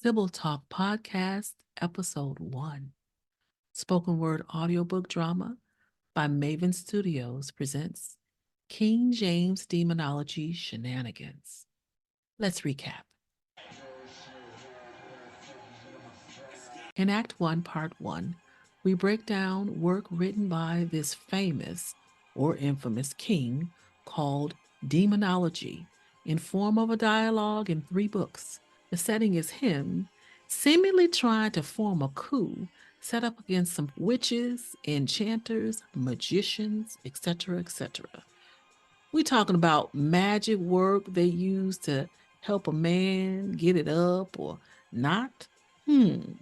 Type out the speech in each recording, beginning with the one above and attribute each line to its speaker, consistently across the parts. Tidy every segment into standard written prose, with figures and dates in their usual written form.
Speaker 1: Sibyl Talk Podcast, Episode 1. Spoken Word Audiobook Drama by Maven Studios presents King James Demonology Shenanigans. Let's recap. In Act 1, Part 1, we break down work written by this famous or infamous king called Demonology in form of a dialogue in 3 books. The setting is him seemingly trying to form a coup set up against some witches, enchanters, magicians, etc., etc. We talking about magic work they use to help a man get it up or not? In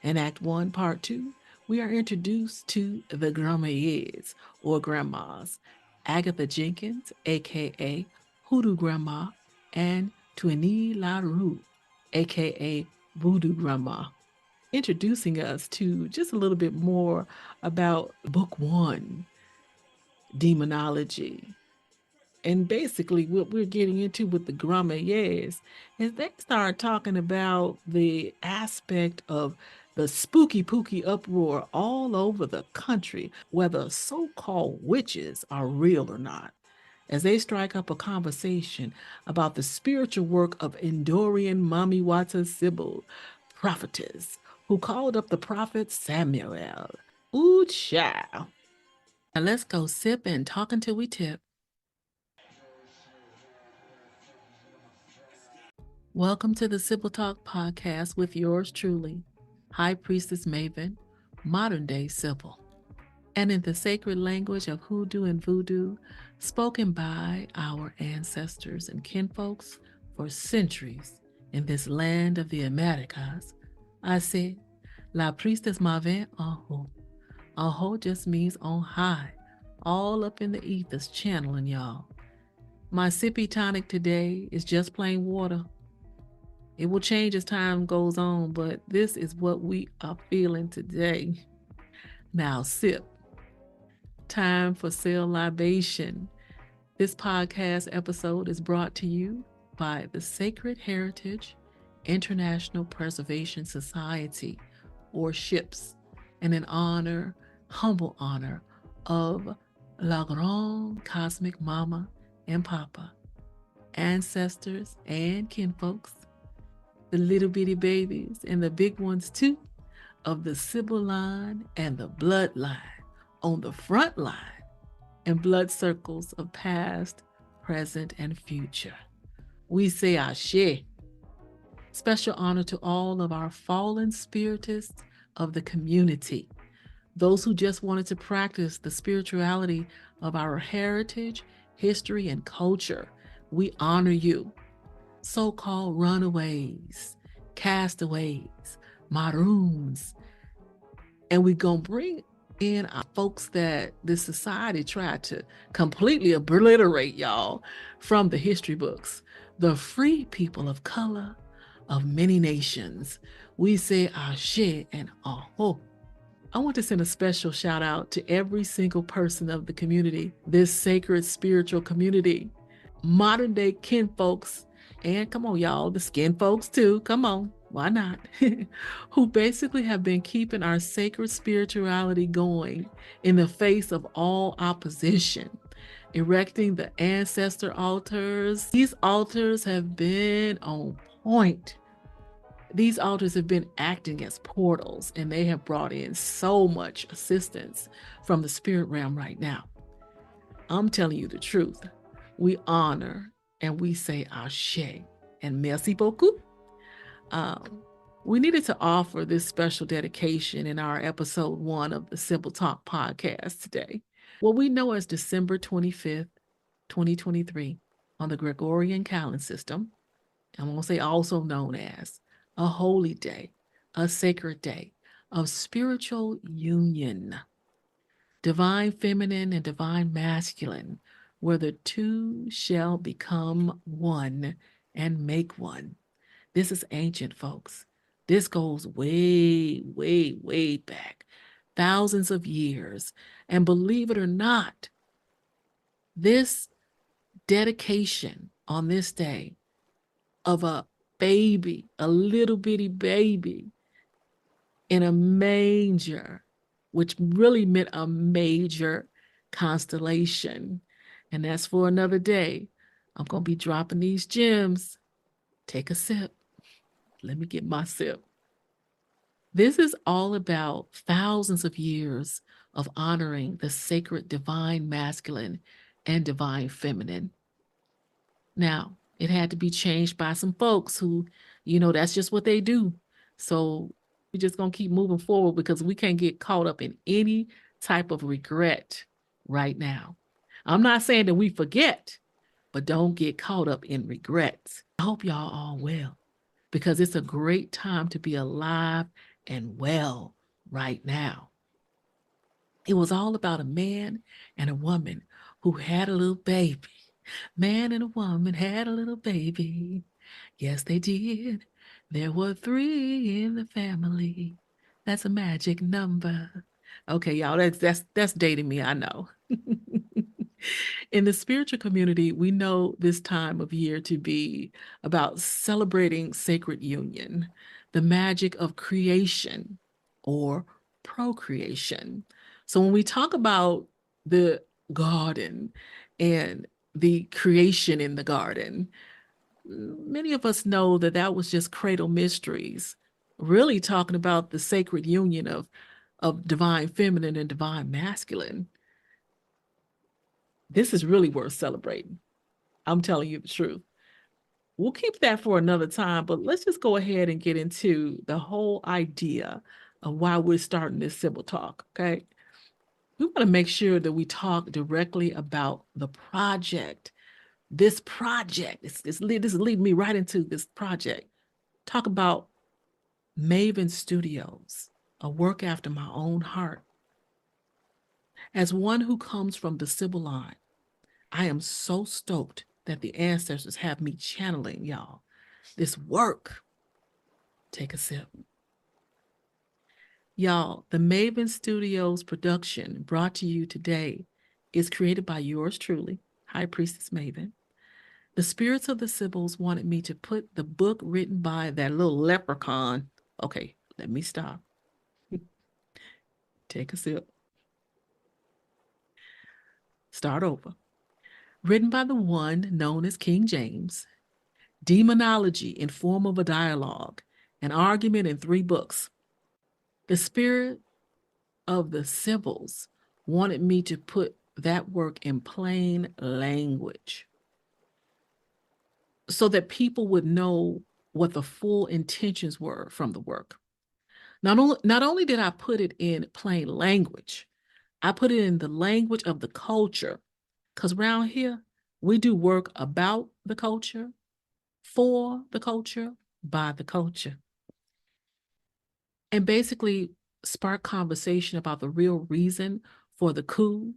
Speaker 1: Act 1, Part 2, we are introduced to the grandmères or grandmas, Agatha Jenkins, aka Hoodoo Grandma, and Twinnie LaRue, aka Voodoo Grandma, introducing us to just a little bit more about Book 1, Demonology. And basically, what we're getting into with the grandmères is they start talking about the aspect of the spooky pooky uproar all over the country, whether so-called witches are real or not, as they strike up a conversation about the spiritual work of Endorian Mami Wata Sibyl, Prophetess, who called up the prophet Samuel. Ooh, child. Now let's go sip and talk until we tip. Welcome to the Sibyl Talk Podcast with yours truly, High Priestess Maven, modern day Sibyl. And in the sacred language of hoodoo and voodoo, spoken by our ancestors and kinfolks for centuries in this land of the Americas, I say, La Priestess Maven en haut. En haut just means on high, all up in the ethers channeling y'all. My sippy tonic today is just plain water. It will change as time goes on, but this is what we are feeling today. Now sip. Time for sale libation. This podcast episode is brought to you by the Sacred Heritage International Preservation Society, or SHIPS, and in humble honor of La Grande Cosmic Mama and Papa, ancestors and kinfolks, the little bitty babies and the big ones too, of the Sibyl line and the bloodline on the front line and blood circles of past, present, and future. We say Ashe. Special honor to all of our fallen spiritists of the community, those who just wanted to practice the spirituality of our heritage, history, and culture. We honor you. So-called runaways, castaways, maroons. And we're going to bring in our folks that this society tried to completely obliterate, y'all, from the history books. The free people of color of many nations. We say Ashe and Aho. I want to send a special shout out to every single person of the community, this sacred spiritual community, modern day kinfolks, and come on, y'all, the skin folks too. Come on, why not? Who basically have been keeping our sacred spirituality going in the face of all opposition, erecting the ancestor altars. These altars have been on point. These altars have been acting as portals, and they have brought in so much assistance from the spirit realm right now. I'm telling you the truth. We honor and we say Ashe and merci beaucoup. We needed to offer this special dedication in our episode 1 of the Sibyl Talk Podcast today. What we know as December 25th, 2023 on the Gregorian calendar system, I'm going to say also known as a holy day, a sacred day of spiritual union, divine feminine and divine masculine, where the two shall become one and make one. This is ancient, folks. This goes way, way, way back, thousands of years. And believe it or not, this dedication on this day of a baby, a little bitty baby in a manger, which really meant a major constellation. And that's for another day. I'm going to be dropping these gems. Take a sip. Let me get my sip. This is all about thousands of years of honoring the sacred divine masculine and divine feminine. Now, it had to be changed by some folks who, that's just what they do. So we're just going to keep moving forward because we can't get caught up in any type of regret right now. I'm not saying that we forget, but don't get caught up in regrets. I hope y'all are well because it's a great time to be alive and well right now. It was all about a man and a woman who had a little baby. Man and a woman had a little baby. Yes, they did. There were 3 in the family. That's a magic number. Okay, y'all, that's dating me, I know. In the spiritual community, we know this time of year to be about celebrating sacred union, the magic of creation or procreation. So when we talk about the garden and the creation in the garden, many of us know that that was just cradle mysteries, really talking about the sacred union of divine feminine and divine masculine. This is really worth celebrating. I'm telling you the truth. We'll keep that for another time, but let's just go ahead and get into the whole idea of why we're starting this Sibyl Talk, okay? We want to make sure that we talk directly about the project. This project, this is leading me right into this project. Talk about Maven Studios, a work after my own heart. As one who comes from the Sibyl line, I am so stoked that the ancestors have me channeling y'all this work. Take a sip. Y'all, the Maven Studios production brought to you today is created by yours truly, High Priestess Maven. The spirits of the Sibyls wanted me to put the book written by that little leprechaun. Okay, let me stop. Take a sip. Start over. Written by the one known as King James, demonology in form of a dialogue, an argument in 3 books. The spirit of the Sibyls wanted me to put that work in plain language so that people would know what the full intentions were from the work. Not only did I put it in plain language, I put it in the language of the culture, because around here, we do work about the culture, for the culture, by the culture. And basically spark conversation about the real reason for the coup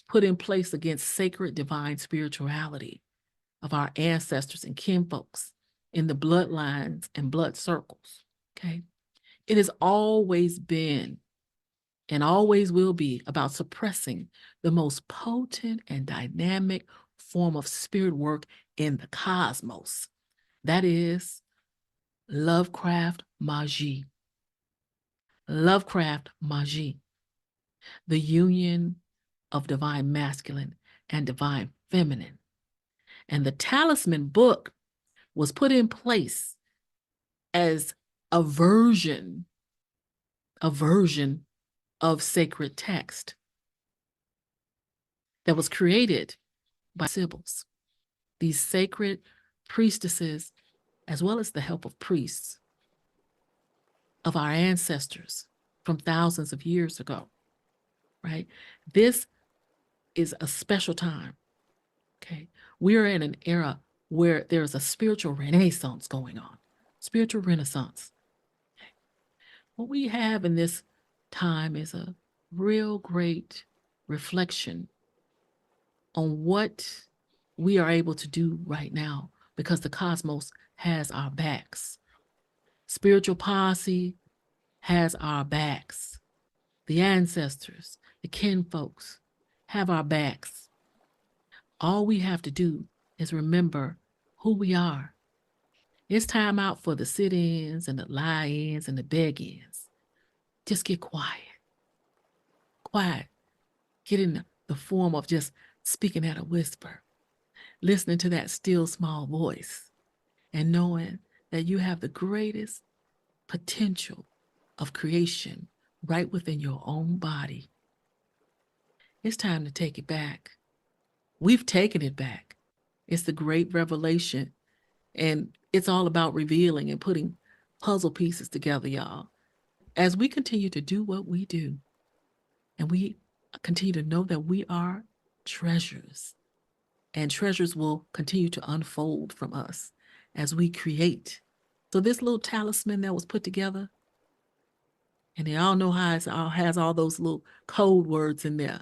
Speaker 1: put in place against sacred divine spirituality of our ancestors and kinfolks in the bloodlines and blood circles, okay? It has always been and always will be about suppressing the most potent and dynamic form of spirit work in the cosmos. That is Lovecraft Magie. Lovecraft Magie, the union of divine masculine and divine feminine. And the talisman book was put in place as a version of sacred text that was created by Sibyls, these sacred priestesses, as well as the help of priests of our ancestors from thousands of years ago, right? This is a special time, okay? We are in an era where there's a spiritual renaissance going on, spiritual renaissance. Okay. What we have in this time is a real great reflection on what we are able to do right now because the cosmos has our backs. Spiritual policy has our backs. The ancestors, the kinfolks have our backs. All we have to do is remember who we are It's time out for the sit-ins and the lie-ins and the beg-ins. Just get quiet. Quiet. Get in the form of just speaking at a whisper, listening to that still small voice, and knowing that you have the greatest potential of creation right within your own body. It's time to take it back. We've taken it back. It's the great revelation, and it's all about revealing and putting puzzle pieces together, y'all. As we continue to do what we do, and we continue to know that we are treasures, and treasures will continue to unfold from us as we create. So this little talisman that was put together, and they all know how it all has all those little code words in there,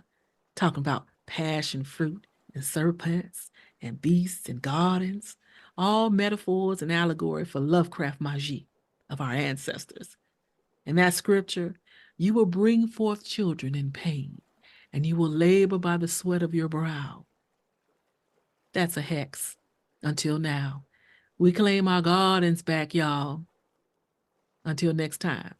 Speaker 1: talking about passion fruit and serpents and beasts and gardens, all metaphors and allegory for Lovecraft magie of our ancestors. In that scripture, you will bring forth children in pain, and you will labor by the sweat of your brow. That's a hex. Until now, we claim our gardens back, y'all. Until next time,